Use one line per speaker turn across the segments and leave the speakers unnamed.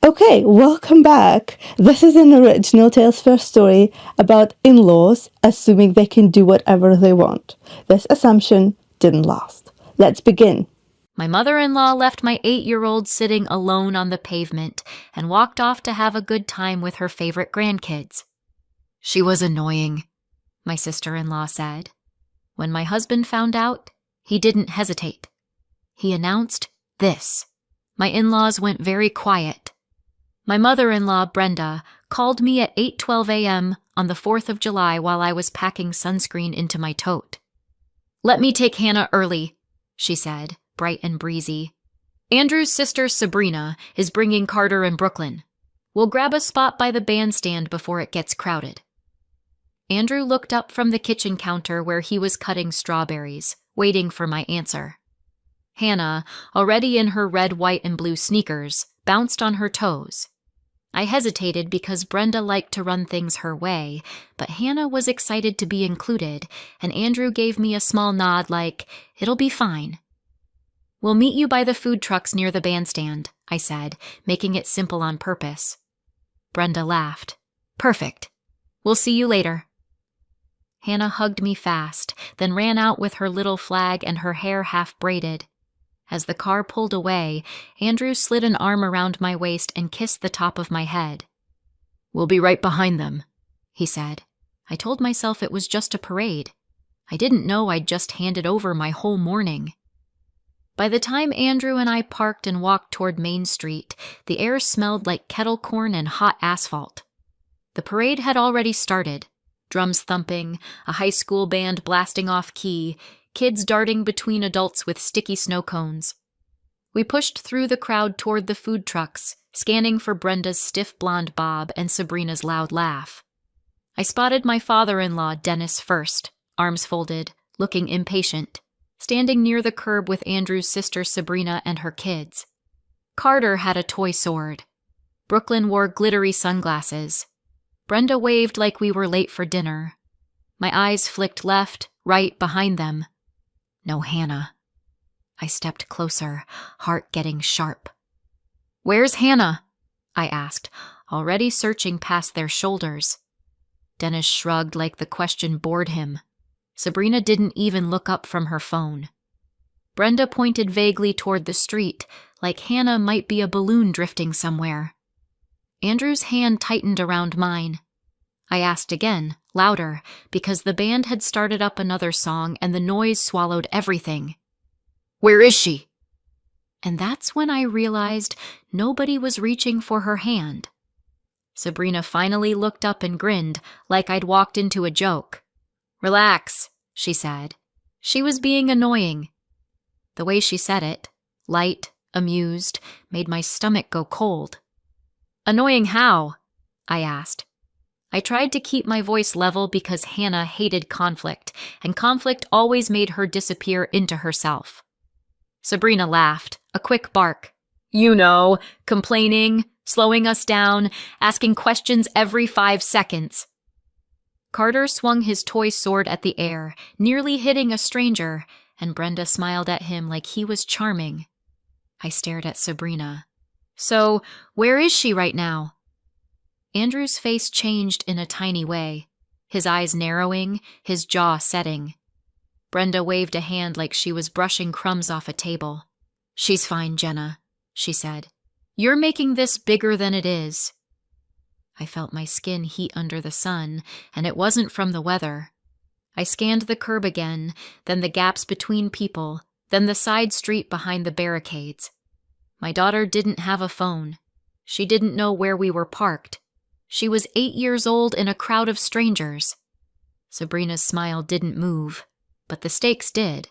Okay, welcome back. This is an original Tales First story about in-laws assuming they can do whatever they want. This assumption didn't last. Let's begin.
My mother-in-law left my 8-year-old sitting alone on the pavement and walked off to have a good time with her favorite grandkids. She was annoying, my sister-in-law said. When my husband found out, he didn't hesitate. He announced this. My in-laws went very quiet. My mother-in-law, Brenda, called me at 8:12 a.m. on the 4th of July while I was packing sunscreen into my tote. "Let me take Hannah early," she said, bright and breezy. "Andrew's sister, Sabrina, is bringing Carter and Brooklyn. We'll grab a spot by the bandstand before it gets crowded." Andrew looked up from the kitchen counter where he was cutting strawberries, waiting for my answer. Hannah, already in her red, white, and blue sneakers, bounced on her toes. I hesitated because Brenda liked to run things her way, but Hannah was excited to be included, and Andrew gave me a small nod like, "It'll be fine." "We'll meet you by the food trucks near the bandstand," I said, making it simple on purpose. Brenda laughed. "Perfect. We'll see you later." Hannah hugged me fast, then ran out with her little flag and her hair half braided. As the car pulled away, Andrew slid an arm around my waist and kissed the top of my head. "We'll be right behind them," he said. I told myself it was just a parade. I didn't know I'd just handed over my whole morning. By the time Andrew and I parked and walked toward Main Street, the air smelled like kettle corn and hot asphalt. The parade had already started. Drums thumping, a high school band blasting off key, kids darting between adults with sticky snow cones. We pushed through the crowd toward the food trucks, scanning for Brenda's stiff blonde bob and Sabrina's loud laugh. I spotted my father-in-law, Dennis, first, arms folded, looking impatient, standing near the curb with Andrew's sister Sabrina and her kids. Carter had a toy sword. Brooklyn wore glittery sunglasses. Brenda waved like we were late for dinner. My eyes flicked left, right, behind them. No Hannah. I stepped closer, heart getting sharp. "Where's Hannah?" I asked, already searching past their shoulders. Dennis shrugged like the question bored him. Sabrina didn't even look up from her phone. Brenda pointed vaguely toward the street, like Hannah might be a balloon drifting somewhere. Andrew's hand tightened around mine. I asked again, louder, because the band had started up another song and the noise swallowed everything. "Where is she?" And that's when I realized nobody was reaching for her hand. Sabrina finally looked up and grinned, like I'd walked into a joke. "Relax," she said. She was being annoying. The way she said it, light, amused, made my stomach go cold. "Annoying how?" I asked. I tried to keep my voice level because Hannah hated conflict, and conflict always made her disappear into herself. Sabrina laughed, a quick bark. "You know, complaining, slowing us down, asking questions every 5 seconds. Carter swung his toy sword at the air, nearly hitting a stranger, and Brenda smiled at him like he was charming. I stared at Sabrina. "So, where is she right now?" Andrew's face changed in a tiny way, his eyes narrowing, his jaw setting. Brenda waved a hand like she was brushing crumbs off a table. "She's fine, Jenna," she said. "You're making this bigger than it is." I felt my skin heat under the sun, and it wasn't from the weather. I scanned the curb again, then the gaps between people, then the side street behind the barricades. My daughter didn't have a phone. She didn't know where we were parked. She was 8 years old in a crowd of strangers. Sabrina's smile didn't move, but the stakes did.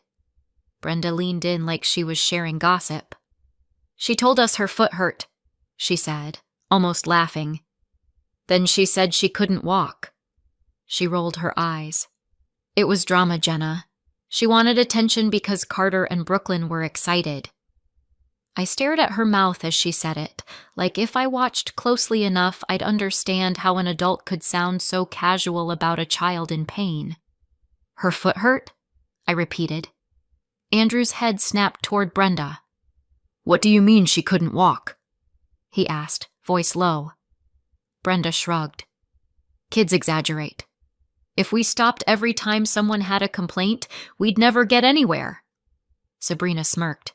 Brenda leaned in like she was sharing gossip. "She told us her foot hurt," she said, almost laughing. "Then she said she couldn't walk." She rolled her eyes. "It was drama, Jenna. She wanted attention because Carter and Brooklyn were excited." I stared at her mouth as she said it, like if I watched closely enough, I'd understand how an adult could sound so casual about a child in pain. "Her foot hurt?" I repeated. Andrew's head snapped toward Brenda. "What do you mean she couldn't walk?" he asked, voice low. Brenda shrugged. Kids exaggerate. If we stopped every time someone had a complaint, we'd never get anywhere. Sabrina smirked.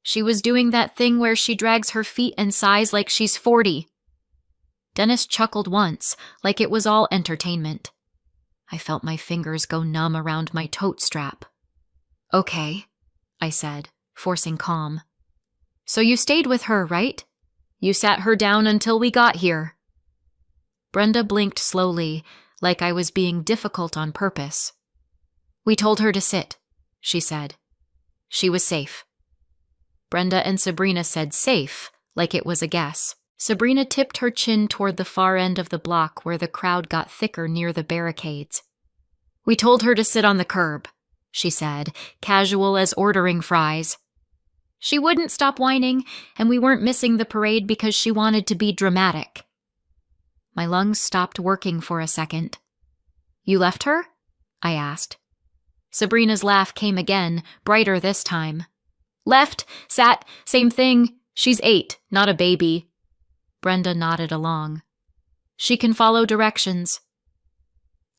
She was doing that thing where she drags her feet and sighs like she's 40. Dennis chuckled once, like it was all entertainment. I felt my fingers go numb around my tote strap. Okay, I said, forcing calm. So you stayed with her, right? You sat her down until we got here. Brenda blinked slowly, like I was being difficult on purpose. We told her to sit, she said. She was safe. Brenda and Sabrina said safe, like it was a guess. Sabrina tipped her chin toward the far end of the block where the crowd got thicker near the barricades. We told her to sit on the curb, she said, casual as ordering fries. She wouldn't stop whining, and we weren't missing the parade because she wanted to be dramatic. My lungs stopped working for a second. You left her? I asked. Sabrina's laugh came again, brighter this time. Left, sat, same thing. She's 8, not a baby. Brenda nodded along. She can follow directions.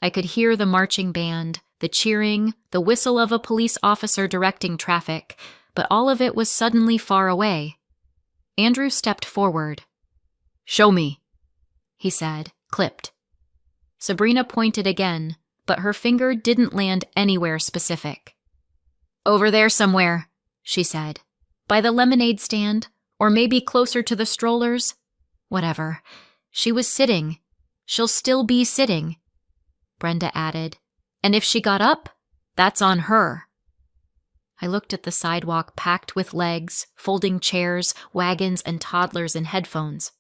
I could hear the marching band, the cheering, the whistle of a police officer directing traffic, but all of it was suddenly far away. Andrew stepped forward. Show me, he said, clipped. Sabrina pointed again, but her finger didn't land anywhere specific. Over there somewhere, she said. By the lemonade stand, or maybe closer to the strollers. Whatever. She was sitting. She'll still be sitting. Brenda added, and if she got up, that's on her. I looked at the sidewalk packed with legs, folding chairs, wagons, and toddlers in headphones.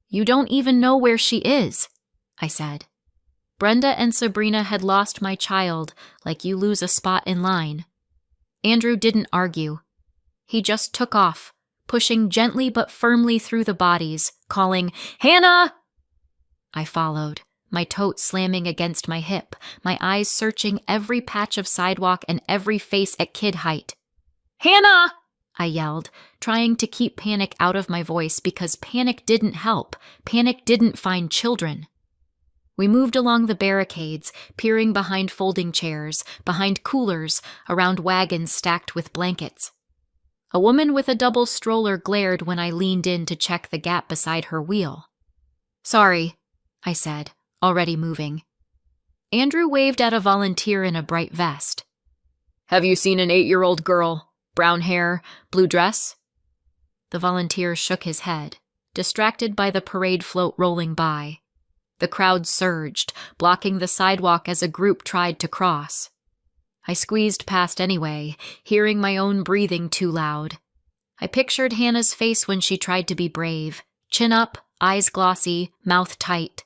You don't even know where she is, I said. Brenda and Sabrina had lost my child like you lose a spot in line. Andrew didn't argue. He just took off, pushing gently but firmly through the bodies, calling, Hannah! I followed, my tote slamming against my hip, my eyes searching every patch of sidewalk and every face at kid height. Hannah! I yelled, trying to keep panic out of my voice because panic didn't help. Panic didn't find children. We moved along the barricades, peering behind folding chairs, behind coolers, around wagons stacked with blankets. A woman with a double stroller glared when I leaned in to check the gap beside her wheel. Sorry, I said, already moving. Andrew waved at a volunteer in a bright vest. Have you seen an 8-year-old girl? Brown hair, blue dress? The volunteer shook his head, distracted by the parade float rolling by. The crowd surged, blocking the sidewalk as a group tried to cross. I squeezed past anyway, hearing my own breathing too loud. I pictured Hannah's face when she tried to be brave. Chin up, eyes glossy, mouth tight.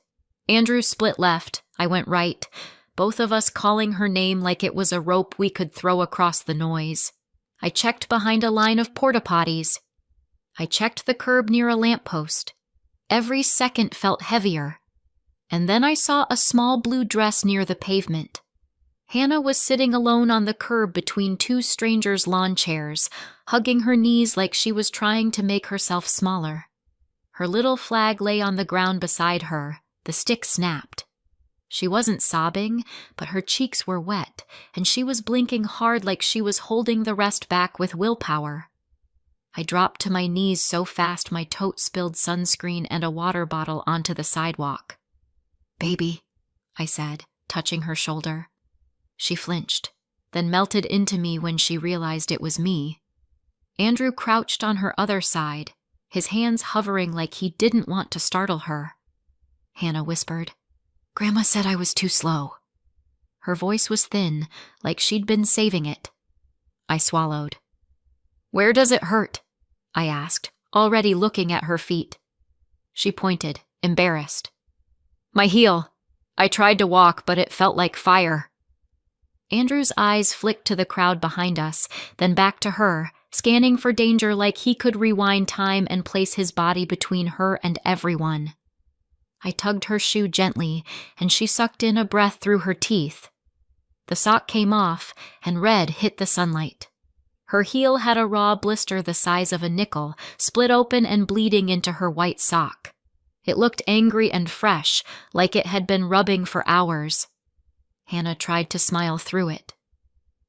Andrew split left, I went right, both of us calling her name like it was a rope we could throw across the noise. I checked behind a line of porta-potties. I checked the curb near a lamppost. Every second felt heavier. And then I saw a small blue dress near the pavement. Hannah was sitting alone on the curb between 2 strangers' lawn chairs, hugging her knees like she was trying to make herself smaller. Her little flag lay on the ground beside her. The stick snapped. She wasn't sobbing, but her cheeks were wet, and she was blinking hard like she was holding the rest back with willpower. I dropped to my knees so fast my tote spilled sunscreen and a water bottle onto the sidewalk. Baby, I said, touching her shoulder. She flinched, then melted into me when she realized it was me. Andrew crouched on her other side, his hands hovering like he didn't want to startle her. Hannah whispered, Grandma said I was too slow. Her voice was thin, like she'd been saving it. I swallowed. Where does it hurt? I asked, already looking at her feet. She pointed, embarrassed. My heel. I tried to walk, but it felt like fire. Andrew's eyes flicked to the crowd behind us, then back to her, scanning for danger like he could rewind time and place his body between her and everyone. I tugged her shoe gently, and she sucked in a breath through her teeth. The sock came off, and red hit the sunlight. Her heel had a raw blister the size of a nickel, split open and bleeding into her white sock. It looked angry and fresh, like it had been rubbing for hours. Hannah tried to smile through it.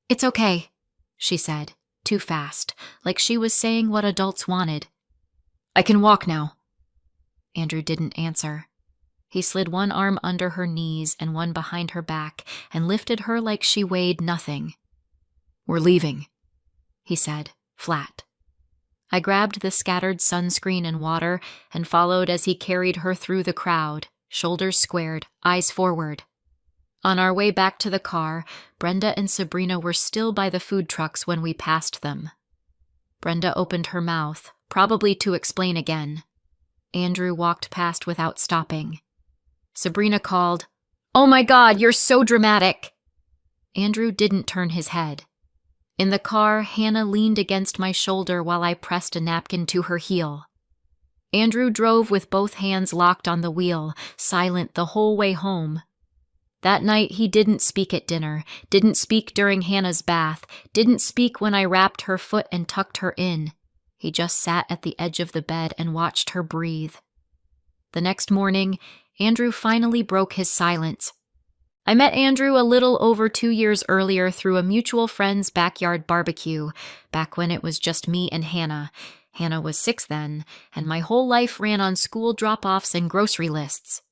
"It's okay," she said, too fast, like she was saying what adults wanted. "I can walk now." Andrew didn't answer. He slid one arm under her knees and one behind her back and lifted her like she weighed nothing. "We're leaving," he said, flat. I grabbed the scattered sunscreen and water and followed as he carried her through the crowd, shoulders squared, eyes forward. On our way back to the car, Brenda and Sabrina were still by the food trucks when we passed them. Brenda opened her mouth, probably to explain again. Andrew walked past without stopping. Sabrina called, "Oh my God, you're so dramatic!" Andrew didn't turn his head. In the car, Hannah leaned against my shoulder while I pressed a napkin to her heel. Andrew drove with both hands locked on the wheel, silent the whole way home. That night he didn't speak at dinner, didn't speak during Hannah's bath, didn't speak when I wrapped her foot and tucked her in. He just sat at the edge of the bed and watched her breathe. The next morning, Andrew finally broke his silence. I met Andrew a little over 2 years earlier through a mutual friend's backyard barbecue, back when it was just me and Hannah. Hannah was 6 then, and my whole life ran on school drop-offs and grocery lists.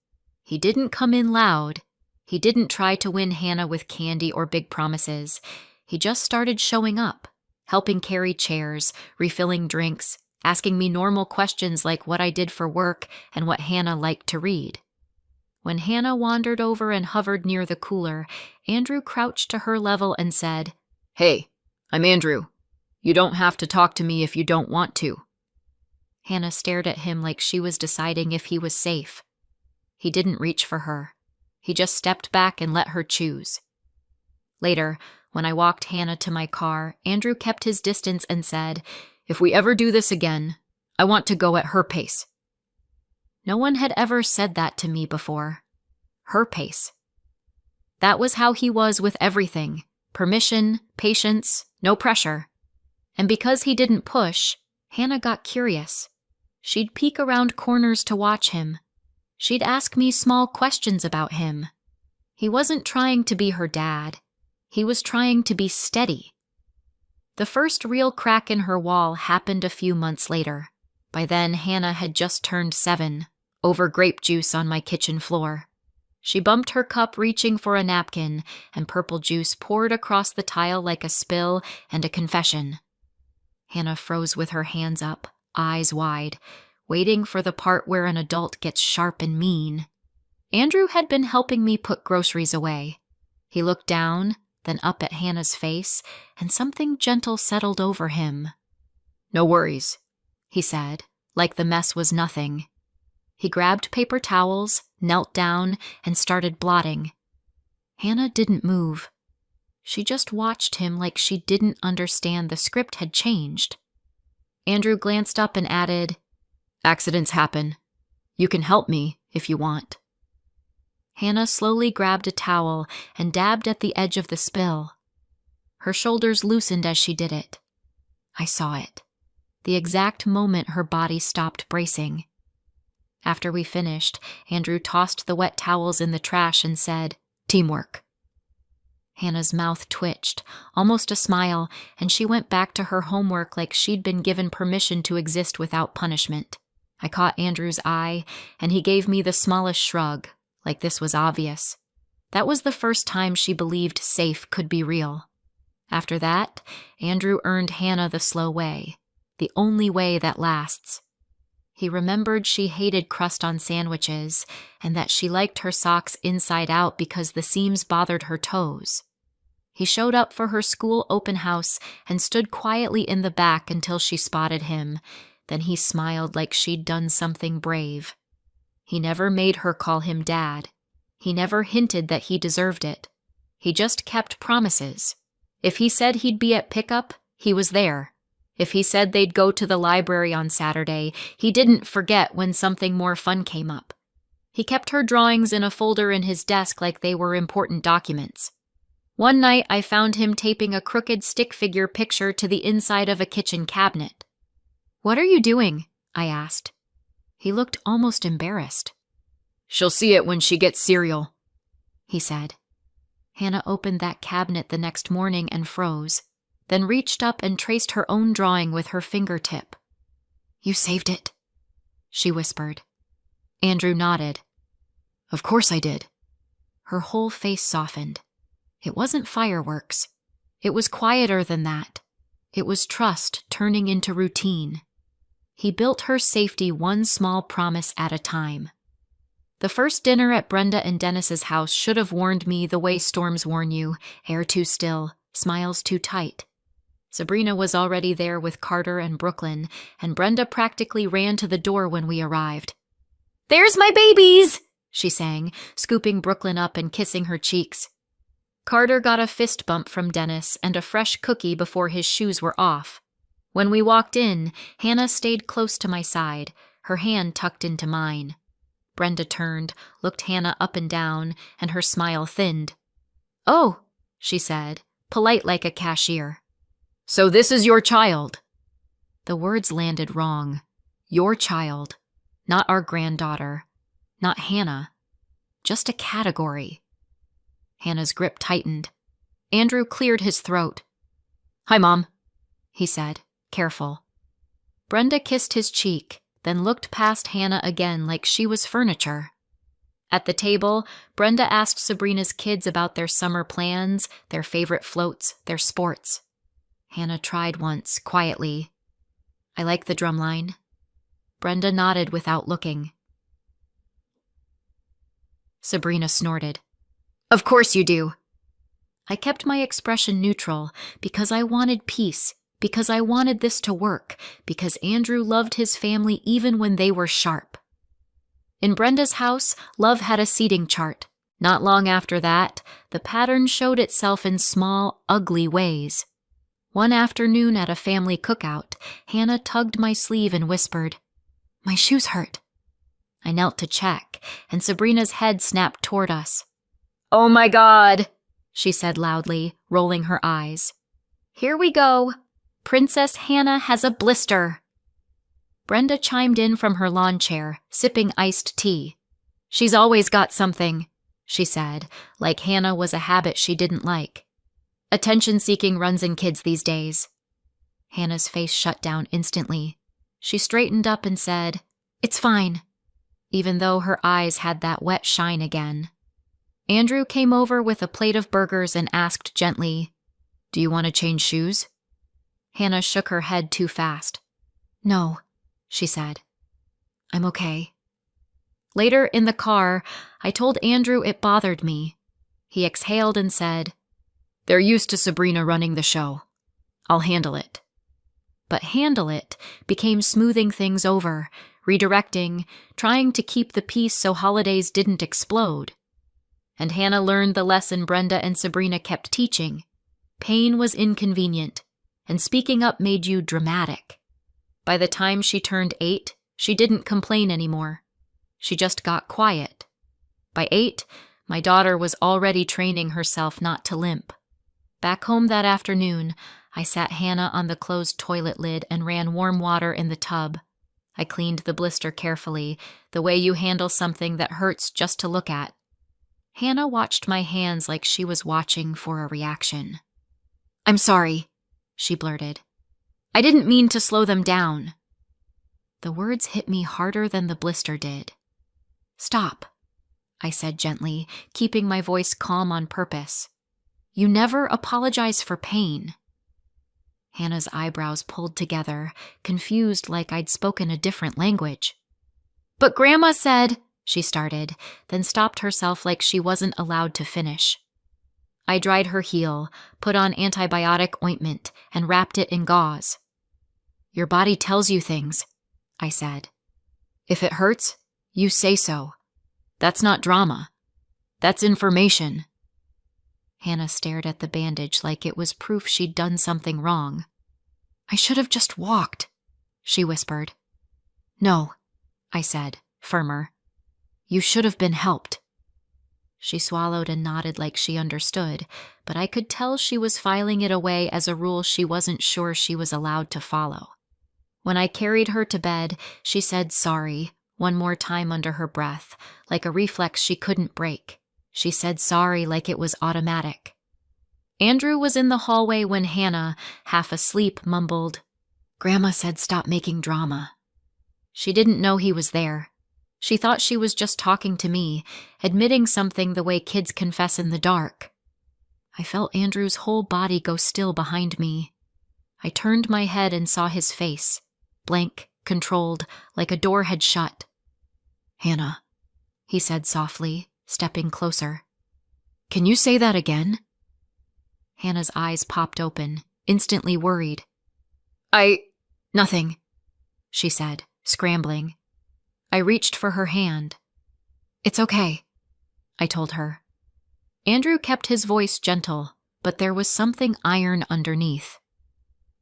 He didn't come in loud. He didn't try to win Hannah with candy or big promises. He just started showing up, helping carry chairs, refilling drinks, asking me normal questions like what I did for work and what Hannah liked to read. When Hannah wandered over and hovered near the cooler, Andrew crouched to her level and said, "Hey, I'm Andrew. You don't have to talk to me if you don't want to." Hannah stared at him like she was deciding if he was safe. He didn't reach for her. He just stepped back and let her choose. Later, when I walked Hannah to my car, Andrew kept his distance and said, "If we ever do this again, I want to go at her pace." No one had ever said that to me before. Her pace. That was how he was with everything. Permission, patience, no pressure. And because he didn't push, Hannah got curious. She'd peek around corners to watch him. She'd ask me small questions about him. He wasn't trying to be her dad. He was trying to be steady. The first real crack in her wall happened a few months later. By then, Hannah had just turned 7, over grape juice on my kitchen floor. She bumped her cup reaching for a napkin, and purple juice poured across the tile like a spill and a confession. Hannah froze with her hands up, eyes wide, waiting for the part where an adult gets sharp and mean. Andrew had been helping me put groceries away. He looked down, then up at Hannah's face, and something gentle settled over him. "No worries," he said, like the mess was nothing. He grabbed paper towels, knelt down, and started blotting. Hannah didn't move. She just watched him like she didn't understand the script had changed. Andrew glanced up and added, "Accidents happen. You can help me if you want." Hannah slowly grabbed a towel and dabbed at the edge of the spill. Her shoulders loosened as she did it. I saw it. The exact moment her body stopped bracing. After we finished, Andrew tossed the wet towels in the trash and said, "Teamwork." Hannah's mouth twitched, almost a smile, and she went back to her homework like she'd been given permission to exist without punishment. I caught Andrew's eye, and he gave me the smallest shrug, like this was obvious. That was the first time she believed safe could be real. After that, Andrew earned Hannah the slow way, the only way that lasts. He remembered she hated crust on sandwiches, and that she liked her socks inside out because the seams bothered her toes. He showed up for her school open house and stood quietly in the back until she spotted him. Then he smiled like she'd done something brave. He never made her call him Dad. He never hinted that he deserved it. He just kept promises. If he said he'd be at pickup, he was there. If he said they'd go to the library on Saturday, he didn't forget when something more fun came up. He kept her drawings in a folder in his desk like they were important documents. One night I found him taping a crooked stick figure picture to the inside of a kitchen cabinet. "What are you doing?" I asked. He looked almost embarrassed. "She'll see it when she gets cereal," he said. Hannah opened that cabinet the next morning and froze, then reached up and traced her own drawing with her fingertip. "You saved it," she whispered. Andrew nodded. "Of course I did." Her whole face softened. It wasn't fireworks. It was quieter than that. It was trust turning into routine. He built her safety one small promise at a time. The first dinner at Brenda and Dennis's house should have warned me the way storms warn you: air too still, smiles too tight. Sabrina was already there with Carter and Brooklyn, and Brenda practically ran to the door when we arrived. "There's my babies!" she sang, scooping Brooklyn up and kissing her cheeks. Carter got a fist bump from Dennis and a fresh cookie before his shoes were off. When we walked in, Hannah stayed close to my side, her hand tucked into mine. Brenda turned, looked Hannah up and down, and her smile thinned. "Oh," she said, polite like a cashier. "So this is your child." The words landed wrong. Your child, not our granddaughter, not Hannah, just a category. Hannah's grip tightened. Andrew cleared his throat. "Hi, Mom," he said, careful. Brenda kissed his cheek, then looked past Hannah again like she was furniture. At the table, Brenda asked Sabrina's kids about their summer plans, their favorite floats, their sports. Hannah tried once, quietly. "I like the drumline." Brenda nodded without looking. Sabrina snorted. "Of course you do." I kept my expression neutral because I wanted peace, because I wanted this to work, because Andrew loved his family even when they were sharp. In Brenda's house, love had a seating chart. Not long after that, the pattern showed itself in small, ugly ways. One afternoon at a family cookout, Hannah tugged my sleeve and whispered, "My shoes hurt." I knelt to check, and Sabrina's head snapped toward us. "Oh my God," she said loudly, rolling her eyes. "Here we go. Princess Hannah has a blister." Brenda chimed in from her lawn chair, sipping iced tea. "She's always got something," she said, like Hannah was a habit she didn't like. "Attention-seeking runs in kids these days." Hannah's face shut down instantly. She straightened up and said, "It's fine," even though her eyes had that wet shine again. Andrew came over with a plate of burgers and asked gently, "Do you want to change shoes?" Hannah shook her head too fast. "No," she said. "I'm okay." Later in the car, I told Andrew it bothered me. He exhaled and said, "They're used to Sabrina running the show. I'll handle it." But handle it became smoothing things over, redirecting, trying to keep the peace so holidays didn't explode. And Hannah learned the lesson Brenda and Sabrina kept teaching. Pain was inconvenient, and speaking up made you dramatic. By the time she turned 8, she didn't complain anymore. She just got quiet. By 8, my daughter was already training herself not to limp. Back home that afternoon, I sat Hannah on the closed toilet lid and ran warm water in the tub. I cleaned the blister carefully, the way you handle something that hurts just to look at. Hannah watched my hands like she was watching for a reaction. "I'm sorry," she blurted. "I didn't mean to slow them down." The words hit me harder than the blister did. "Stop," I said gently, keeping my voice calm on purpose. "You never apologize for pain." Hannah's eyebrows pulled together, confused like I'd spoken a different language. "But Grandma said," she started, then stopped herself like she wasn't allowed to finish. I dried her heel, put on antibiotic ointment, and wrapped it in gauze. "Your body tells you things," I said. "If it hurts, you say so. That's not drama. That's information." Hannah stared at the bandage like it was proof she'd done something wrong. "I should have just walked," she whispered. "No," I said, firmer. "You should have been helped." She swallowed and nodded like she understood, but I could tell she was filing it away as a rule she wasn't sure she was allowed to follow. When I carried her to bed, she said sorry one more time under her breath, like a reflex she couldn't break. She said sorry like it was automatic. Andrew was in the hallway when Hannah, half asleep, mumbled, "Grandma said stop making drama." She didn't know he was there. She thought she was just talking to me, admitting something the way kids confess in the dark. I felt Andrew's whole body go still behind me. I turned my head and saw his face, blank, controlled, like a door had shut. "Hannah," he said softly, stepping closer. "Can you say that again?" Hannah's eyes popped open, instantly worried. Nothing," she said, scrambling. I reached for her hand. "It's okay," I told her. Andrew kept his voice gentle, but there was something iron underneath.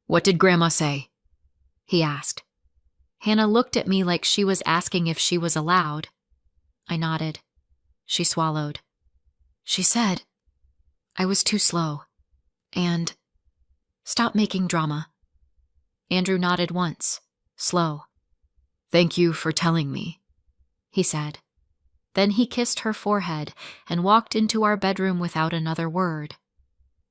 "What did Grandma say?" he asked. Hannah looked at me like she was asking if she was allowed. I nodded. She swallowed. "She said I was too slow, and stop making drama." Andrew nodded once, slow. "Thank you for telling me," he said. Then he kissed her forehead and walked into our bedroom without another word.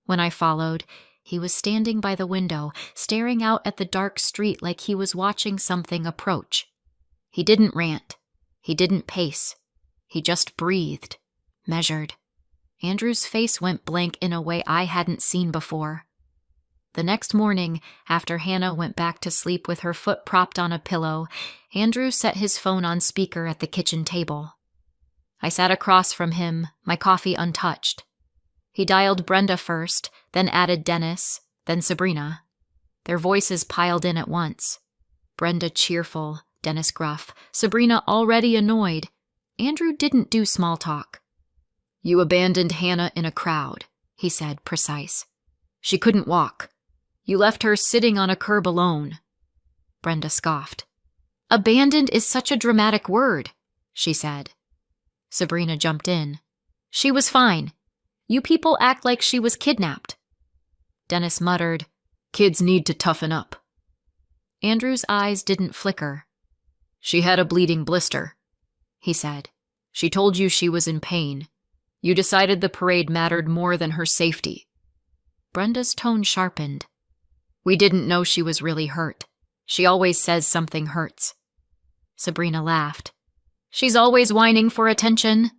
When I followed, he was standing by the window, staring out at the dark street like he was watching something approach. He didn't rant. He didn't pace. He just breathed, measured. Andrew's face went blank in a way I hadn't seen before. The next morning, after Hannah went back to sleep with her foot propped on a pillow, Andrew set his phone on speaker at the kitchen table. I sat across from him, my coffee untouched. He dialed Brenda first, then added Dennis, then Sabrina. Their voices piled in at once. Brenda cheerful, Dennis gruff, Sabrina already annoyed. Andrew didn't do small talk. "You abandoned Hannah in a crowd," he said, precise. "She couldn't walk. You left her sitting on a curb alone." Brenda scoffed. "Abandoned is such a dramatic word," she said. Sabrina jumped in. "She was fine. You people act like she was kidnapped." Dennis muttered, "Kids need to toughen up." Andrew's eyes didn't flicker. "She had a bleeding blister," he said. "She told you she was in pain. You decided the parade mattered more than her safety." Brenda's tone sharpened. "We didn't know she was really hurt. She always says something hurts." Sabrina laughed. "She's always whining for attention."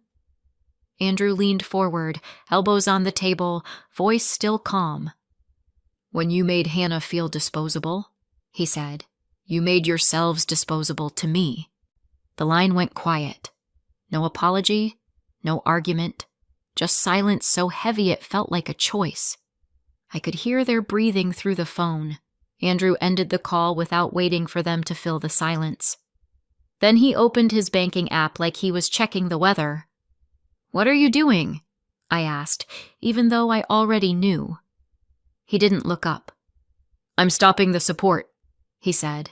Andrew leaned forward, elbows on the table, voice still calm. "When you made Hannah feel disposable," he said, "you made yourselves disposable to me." The line went quiet. No apology, no argument, just silence so heavy it felt like a choice. I could hear their breathing through the phone. Andrew ended the call without waiting for them to fill the silence. Then he opened his banking app like he was checking the weather. "What are you doing?" I asked, even though I already knew. He didn't look up. "I'm stopping the support," he said.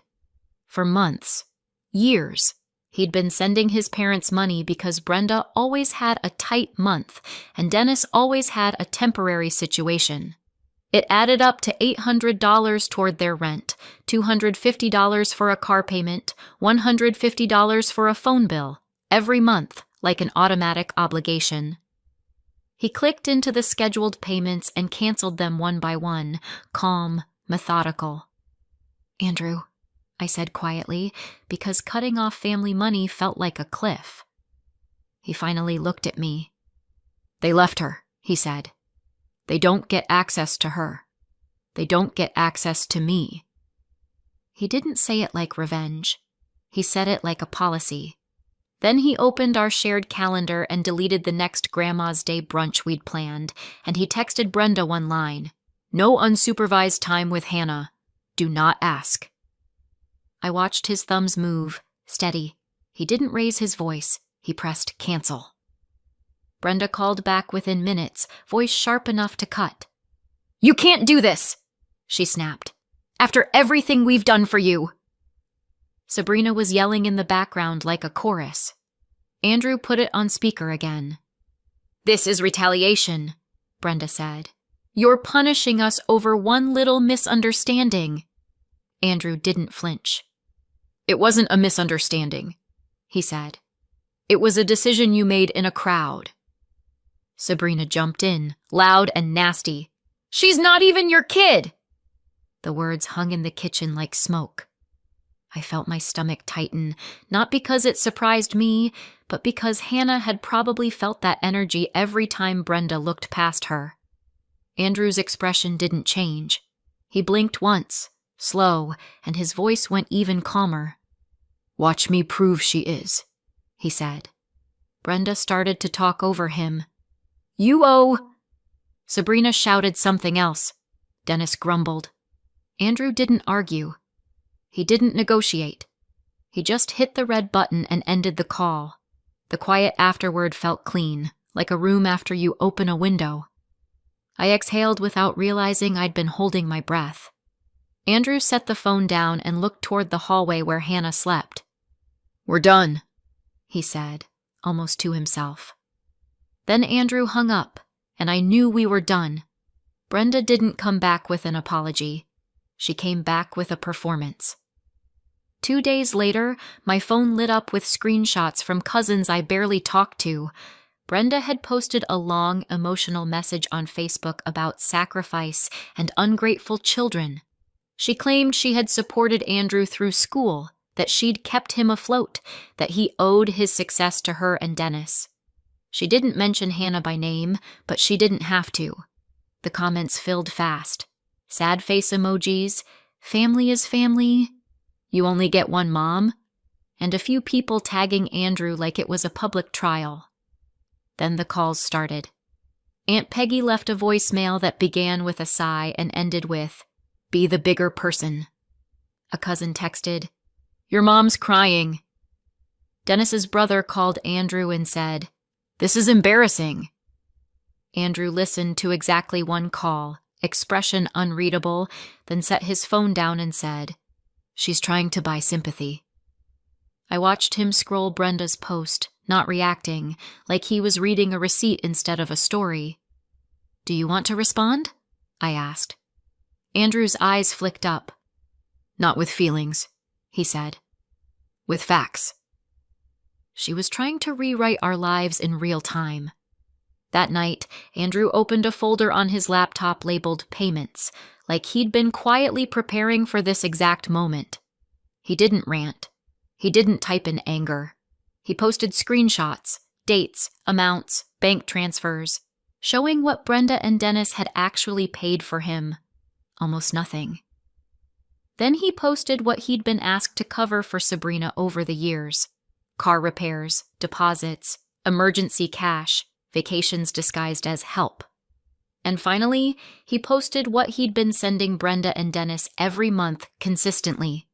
For months, years, he'd been sending his parents money because Brenda always had a tight month and Dennis always had a temporary situation. It added up to $800 toward their rent, $250 for a car payment, $150 for a phone bill, every month, like an automatic obligation. He clicked into the scheduled payments and canceled them one by one, calm, methodical. "Andrew," I said quietly, because cutting off family money felt like a cliff. He finally looked at me. "They left her," he said. "They don't get access to her. They don't get access to me." He didn't say it like revenge. He said it like a policy. Then he opened our shared calendar and deleted the next Grandma's Day brunch we'd planned, and he texted Brenda one line. "No unsupervised time with Hannah. Do not ask." I watched his thumbs move, steady. He didn't raise his voice. He pressed cancel. Brenda called back within minutes, voice sharp enough to cut. "You can't do this," she snapped. "After everything we've done for you." Sabrina was yelling in the background like a chorus. Andrew put it on speaker again. "This is retaliation," Brenda said. "You're punishing us over one little misunderstanding." Andrew didn't flinch. "It wasn't a misunderstanding," he said. "It was a decision you made in a crowd." Sabrina jumped in, loud and nasty. "She's not even your kid!" The words hung in the kitchen like smoke. I felt my stomach tighten, not because it surprised me, but because Hannah had probably felt that energy every time Brenda looked past her. Andrew's expression didn't change. He blinked once, slow, and his voice went even calmer. "Watch me prove she is," he said. Brenda started to talk over him. "You owe—" Sabrina shouted something else. Dennis grumbled. Andrew didn't argue. He didn't negotiate. He just hit the red button and ended the call. The quiet afterward felt clean, like a room after you open a window. I exhaled without realizing I'd been holding my breath. Andrew set the phone down and looked toward the hallway where Hannah slept. "We're done," he said, almost to himself. Then Andrew hung up, and I knew we were done. Brenda didn't come back with an apology. She came back with a performance. 2 days later, my phone lit up with screenshots from cousins I barely talked to. Brenda had posted a long, emotional message on Facebook about sacrifice and ungrateful children. She claimed she had supported Andrew through school, that she'd kept him afloat, that he owed his success to her and Dennis. She didn't mention Hannah by name, but she didn't have to. The comments filled fast. Sad face emojis, family is family, you only get one mom, and a few people tagging Andrew like it was a public trial. Then the calls started. Aunt Peggy left a voicemail that began with a sigh and ended with, "Be the bigger person." A cousin texted, "Your mom's crying." Dennis's brother called Andrew and said, "This is embarrassing." Andrew listened to exactly one call, expression unreadable, then set his phone down and said, "She's trying to buy sympathy." I watched him scroll Brenda's post, not reacting, like he was reading a receipt instead of a story. "Do you want to respond?" I asked. Andrew's eyes flicked up. "Not with feelings," he said. "With facts." She was trying to rewrite our lives in real time. That night, Andrew opened a folder on his laptop labeled Payments, like he'd been quietly preparing for this exact moment. He didn't rant. He didn't type in anger. He posted screenshots, dates, amounts, bank transfers, showing what Brenda and Dennis had actually paid for him. Almost nothing. Then he posted what he'd been asked to cover for Sabrina over the years. Car repairs, deposits, emergency cash, vacations disguised as help. And finally, he posted what he'd been sending Brenda and Dennis every month consistently.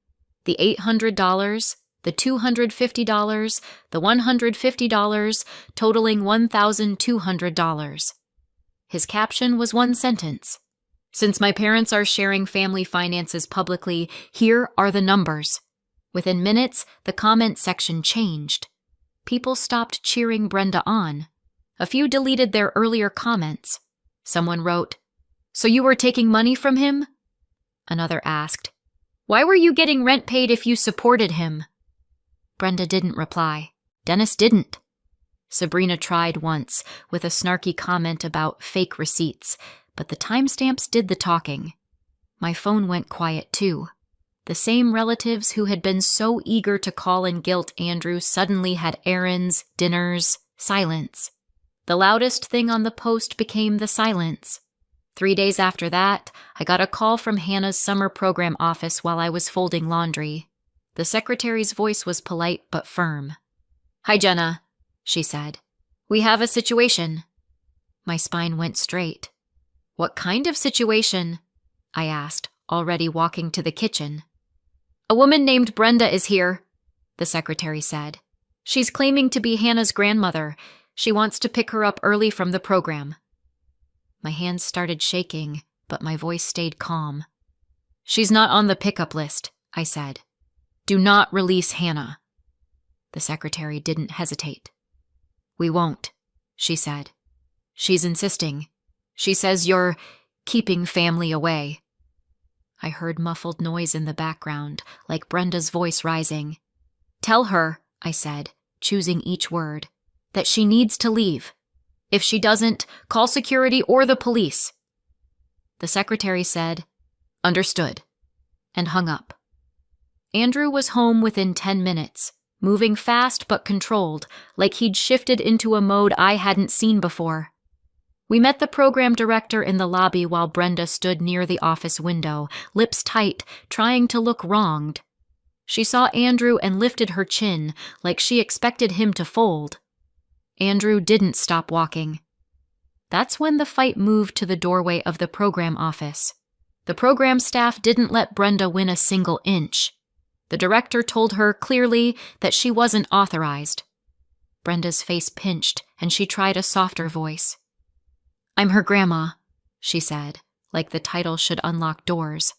The $800, the $250, the $150, totaling $1,200. His caption was one sentence. "Since my parents are sharing family finances publicly, here are the numbers." Within minutes, the comment section changed. People stopped cheering Brenda on. A few deleted their earlier comments. Someone wrote, "So you were taking money from him?" Another asked, "Why were you getting rent paid if you supported him?" Brenda didn't reply. Dennis didn't. Sabrina tried once, with a snarky comment about fake receipts, but the timestamps did the talking. My phone went quiet too. The same relatives who had been so eager to call and guilt Andrew suddenly had errands, dinners, silence. The loudest thing on the post became the silence. 3 days after that, I got a call from Hannah's summer program office while I was folding laundry. The secretary's voice was polite but firm. "Hi, Jenna," she said. "We have a situation." My spine went straight. "What kind of situation?" I asked, already walking to the kitchen. "A woman named Brenda is here," the secretary said. "She's claiming to be Hannah's grandmother. She wants to pick her up early from the program." My hands started shaking, but my voice stayed calm. "She's not on the pickup list," I said. "Do not release Hannah." The secretary didn't hesitate. "We won't," she said. She's insisting. She says you're keeping family away. I heard muffled noise in the background, like Brenda's voice rising. Tell her, I said, choosing each word, that she needs to leave. If she doesn't, call security or the police. The secretary said, understood, and hung up. Andrew was home within 10 minutes, moving fast but controlled, like he'd shifted into a mode I hadn't seen before. We met the program director in the lobby while Brenda stood near the office window, lips tight, trying to look wronged. She saw Andrew and lifted her chin, like she expected him to fold. Andrew didn't stop walking. That's when the fight moved to the doorway of the program office. The program staff didn't let Brenda win a single inch. The director told her clearly that she wasn't authorized. Brenda's face pinched, and she tried a softer voice. I'm her grandma, she said, like the title should unlock doors.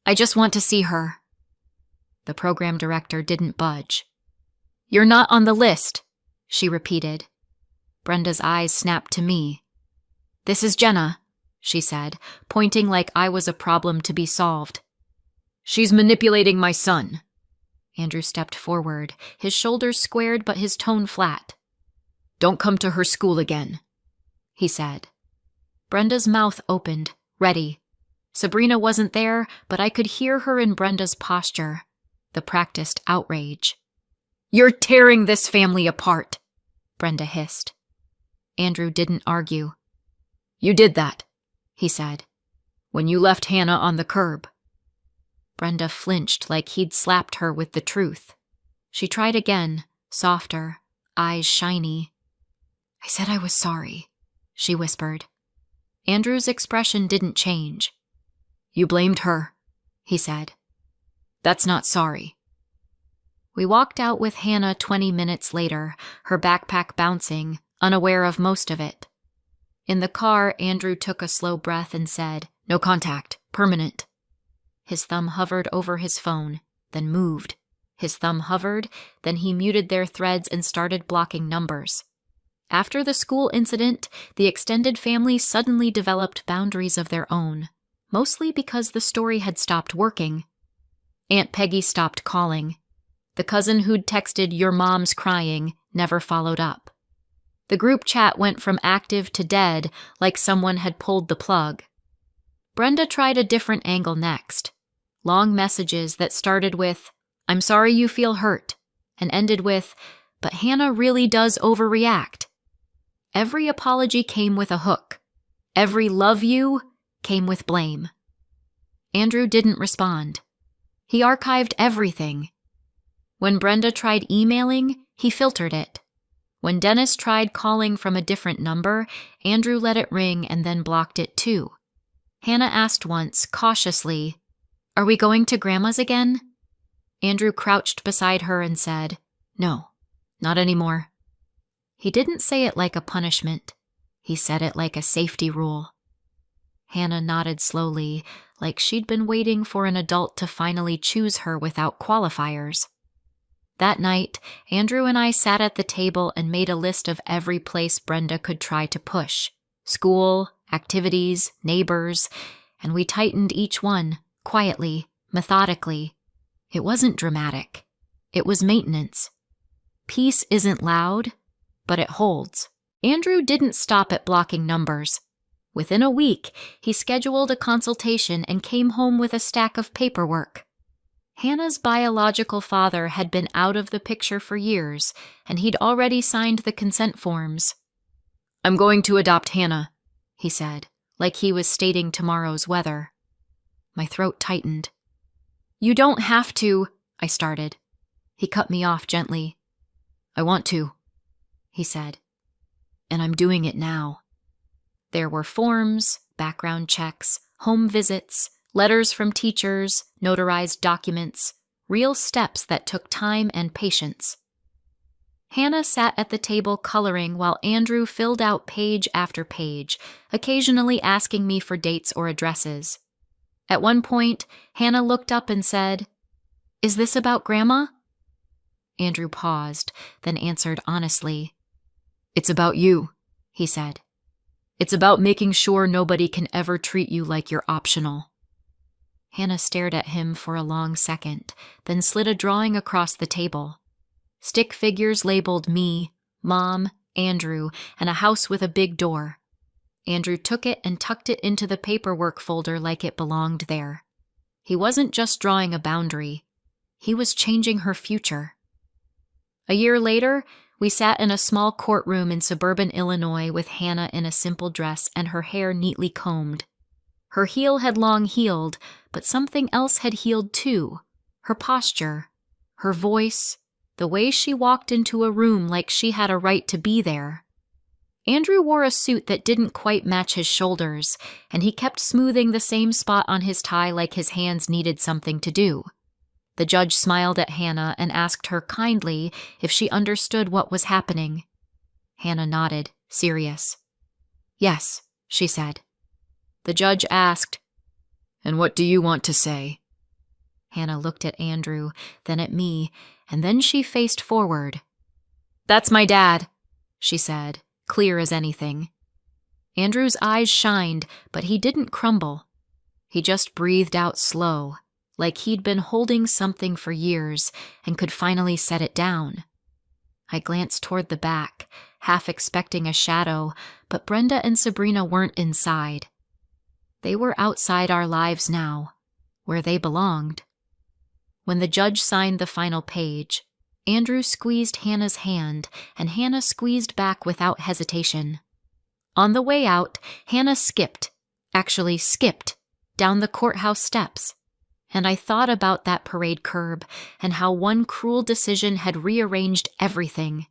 I just want to see her. The program director didn't budge. You're not on the list, she repeated. Brenda's eyes snapped to me. This is Jenna, she said, pointing like I was a problem to be solved. She's manipulating my son. Andrew stepped forward, his shoulders squared but his tone flat. Don't come to her school again, he said. Brenda's mouth opened, ready. Sabrina wasn't there, but I could hear her in Brenda's posture, the practiced outrage. You're tearing this family apart, Brenda hissed. Andrew didn't argue. You did that, he said, when you left Hannah on the curb. Brenda flinched like he'd slapped her with the truth. She tried again, softer, eyes shiny. I said I was sorry, she whispered. Andrew's expression didn't change. You blamed her, he said. That's not sorry. We walked out with Hannah 20 minutes later, her backpack bouncing, unaware of most of it. In the car, Andrew took a slow breath and said, No contact, permanent. His thumb hovered over his phone, then moved. His thumb hovered, then he muted their threads and started blocking numbers. After the school incident, the extended family suddenly developed boundaries of their own, mostly because the story had stopped working. Aunt Peggy stopped calling. The cousin who'd texted "Your mom's crying" never followed up. The group chat went from active to dead, like someone had pulled the plug. Brenda tried a different angle next. Long messages that started with, I'm sorry you feel hurt, and ended with, but Hannah really does overreact. Every apology came with a hook. Every love you came with blame. Andrew didn't respond. He archived everything. When Brenda tried emailing, he filtered it. When Dennis tried calling from a different number, Andrew let it ring and then blocked it too. Hannah asked once, cautiously, Are we going to Grandma's again? Andrew crouched beside her and said, No, not anymore. He didn't say it like a punishment. He said it like a safety rule. Hannah nodded slowly, like she'd been waiting for an adult to finally choose her without qualifiers. That night, Andrew and I sat at the table and made a list of every place Brenda could try to push. School, activities, neighbors, and we tightened each one, quietly, methodically. It wasn't dramatic. It was maintenance. Peace isn't loud, but it holds. Andrew didn't stop at blocking numbers. Within a week, he scheduled a consultation and came home with a stack of paperwork. Hannah's biological father had been out of the picture for years, and he'd already signed the consent forms. I'm going to adopt Hannah, he said, like he was stating tomorrow's weather. My throat tightened. You don't have to, I started. He cut me off gently. I want to, he said, and I'm doing it now. There were forms, background checks, home visits, letters from teachers, notarized documents, real steps that took time and patience. Hannah sat at the table coloring while Andrew filled out page after page, occasionally asking me for dates or addresses. At one point, Hannah looked up and said, Is this about Grandma? Andrew paused, then answered honestly. It's about you, he said. It's about making sure nobody can ever treat you like you're optional. Hannah stared at him for a long second, then slid a drawing across the table. Stick figures labeled me, Mom, Andrew, and a house with a big door. Andrew took it and tucked it into the paperwork folder like it belonged there. He wasn't just drawing a boundary. He was changing her future. A year later, we sat in a small courtroom in suburban Illinois with Hannah in a simple dress and her hair neatly combed. Her heel had long healed, but something else had healed too. Her posture, her voice, the way she walked into a room like she had a right to be there. Andrew wore a suit that didn't quite match his shoulders, and he kept smoothing the same spot on his tie like his hands needed something to do. The judge smiled at Hannah and asked her kindly if she understood what was happening. Hannah nodded, serious. "Yes," she said. The judge asked, "And what do you want to say?" Hannah looked at Andrew, then at me, and then she faced forward. "That's my dad," she said, clear as anything. Andrew's eyes shined, but he didn't crumble. He just breathed out slow, like he'd been holding something for years and could finally set it down. I glanced toward the back, half expecting a shadow, but Brenda and Sabrina weren't inside. They were outside our lives now, where they belonged. When the judge signed the final page, Andrew squeezed Hannah's hand, and Hannah squeezed back without hesitation. On the way out, Hannah skipped, down the courthouse steps. And I thought about that parade curb and how one cruel decision had rearranged everything.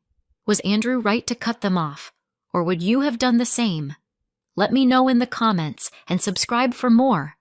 Was Andrew right to cut them off, or would you have done the same? Let me know in the comments and subscribe for more.